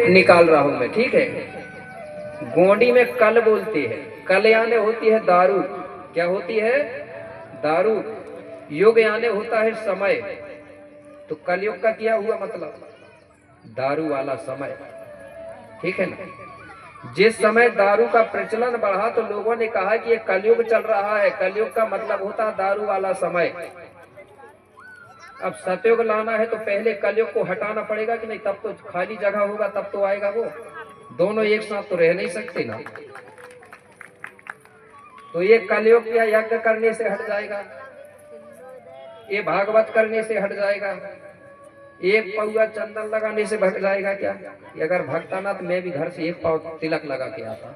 निकाल रहा हूं मैं, ठीक है। गोंडी में कल बोलते हैं, कल यानी होती है दारू। क्या होती है? दारू। युग यानी होता है समय। तो कलयुग का क्या हुआ मतलब? दारू वाला समय, ठीक है ना। जिस समय दारू का प्रचलन बढ़ा तो लोगों ने कहा कि ये कलयुग चल रहा है। कलयुग का मतलब होता है दारू वाला समय। अब सतयुग लाना है तो पहले कलयुग को हटाना पड़ेगा कि नहीं, तब तो खाली जगह होगा, तब तो आएगा वो। दोनों एक साथ तो रह नहीं सकते ना। तो ये कलयुग या यज्ञ करने से हट जाएगा, ये भागवत करने से हट जाएगा, एक पौआ चंदन लगाने से भग जाएगा क्या? अगर भगता ना तो मैं भी घर से एक पाव तिलक लगा के आता।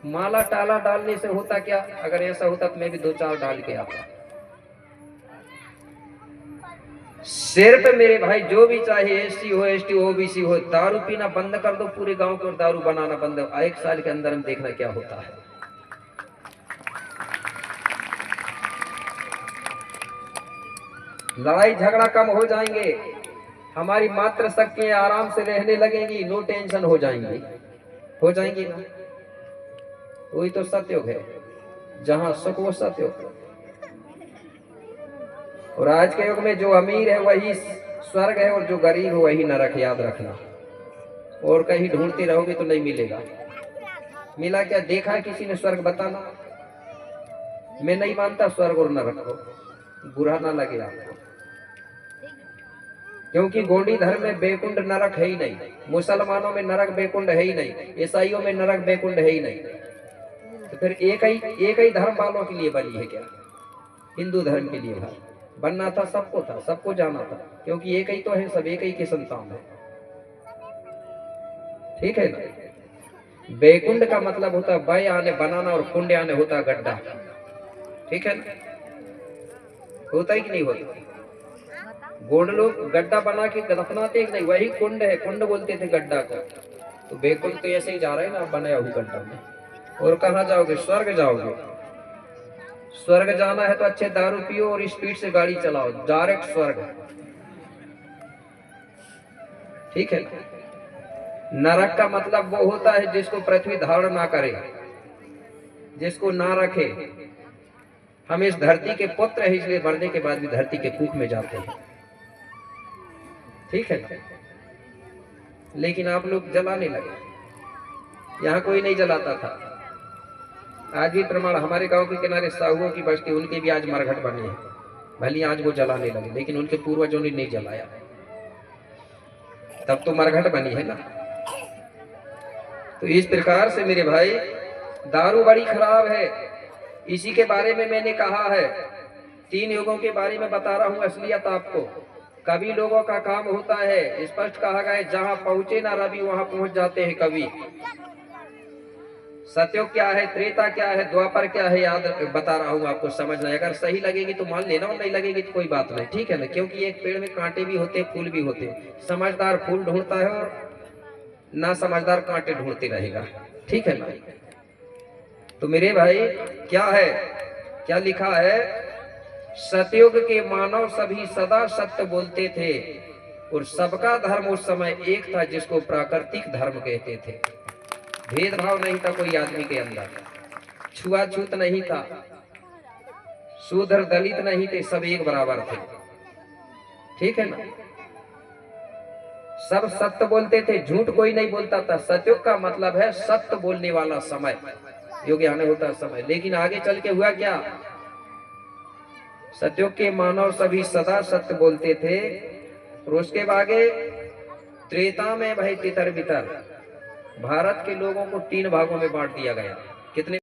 माला टाला डालने से होता क्या? अगर ऐसा होता तो मैं भी 2-4 डाल के आता। सिर्फ मेरे भाई जो भी चाहे एससी हो, एसटी हो, ओबीसी हो, दारू पीना बंद कर दो पूरे गांव को, और दारू बनाना बंद हो। 1 साल के अंदर हम देखना क्या होता है। लड़ाई झगड़ा कम हो जाएंगे, हमारी मात्र शक्तियां आराम से रहने लगेंगी, नो टेंशन हो जाएंगी, हो जाएंगी ना। वही तो सतयुग है, जहां सुख वो सतयुग। और आज के युग में जो अमीर है वही स्वर्ग है, और जो गरीब है वही नरक, याद रखना। और कहीं ढूंढते रहोगे तो नहीं मिलेगा। मिला क्या? देखा किसी ने स्वर्ग? बताना। मैं नहीं मानता स्वर्ग और नरक को, बुरा ना लगे आपको। क्योंकि गोंडी धर्म में बेकुंड नरक है ही नहीं, मुसलमानों में नरक बेकुंड है ही नहीं, ईसाइयों में नरक बेकुंड है ही नहीं। तो फिर एक ही धर्म वालों के लिए बनी है क्या? हिंदू धर्म के लिए भाई बनना था, सबको था, सबको जाना था, क्योंकि एक ही तो है, सब एक ही की संतान है, ठीक है ना। बेकुंड का मतलब होता है बय आने बनाना, और कुंड आने होता है गड्ढा, ठीक है ना। होता ही कि नहीं होता? गोंड लोग गड्ढा बना के दफनाते कि नहीं, वही कुंड है, कुंड बोलते थे गड्ढा को। तो बेकुंड तो ऐसे ही जा रहे हैं ना बनाया हुआ गड्ढा में। और कहाँ जाओगे? स्वर्ग जाओगे। स्वर्ग जाना है तो अच्छे दारू पियो और स्पीड से गाड़ी चलाओ, डायरेक्ट स्वर्ग, ठीक है। नरक का मतलब वो होता है जिसको पृथ्वी धारण ना करे, जिसको ना रखे। हम इस धरती के पुत्र हैं, इसलिए मरने के बाद भी धरती के कुख में जाते हैं, ठीक है ना। लेकिन आप लोग जलाने लगे, यहाँ कोई नहीं जलाता था। आज भी प्रमाण, हमारे गांव के किनारे साहुओं की बस्ती, उनके भी आज मरघट बने हैं, भले आज वो जलाने लगे, लेकिन उनके पूर्वजों ने नहीं जलाया, तब तो मरघट बनी है ना। तो इस प्रकार से मेरे भाई दारू बड़ी खराब है। इसी के बारे में मैंने कहा है, 3 युगों के बारे में बता रहा हूं असलियत आपको। कवि लोगों का काम होता है, स्पष्ट कहा गया है, जहां पहुंचे ना रवि वहां पहुंच जाते हैं कवि। सतयुग क्या है, त्रेता क्या है, द्वापर क्या है, याद बता रहा हूं आपको, समझना। अगर सही लगेगी तो मान लेना, और नहीं लगेगी तो कोई बात नहीं, ठीक है ना। क्योंकि एक पेड़ में कांटे भी होते हैं, फूल भी होते हैं। समझदार फूल ढूंढता है और ना समझदार कांटे ढूंढते रहेगा, ठीक है ना। तो मेरे भाई क्या है, क्या लिखा है? सतयुग के मानव सभी सदा सत्य बोलते थे, और सबका धर्म उस समय एक था, जिसको प्राकृतिक धर्म कहते थे। भेदभाव नहीं था कोई आदमी के अंदर, छुआछूत नहीं था, शूद्र दलित नहीं थे, सब एक बराबर थे, ठीक है ना। सब सत्य बोलते थे, झूठ कोई नहीं बोलता था। सतयुग का मतलब है सत्य बोलने वाला समय, युग आने होता है समय। लेकिन आगे चल के हुआ क्या? सतयुग के मानव सभी सदा सत्य बोलते थे, और उसके आगे त्रेता में भाई तितर बितर, भारत के लोगों को 3 भागों में बांट दिया गया। कितने?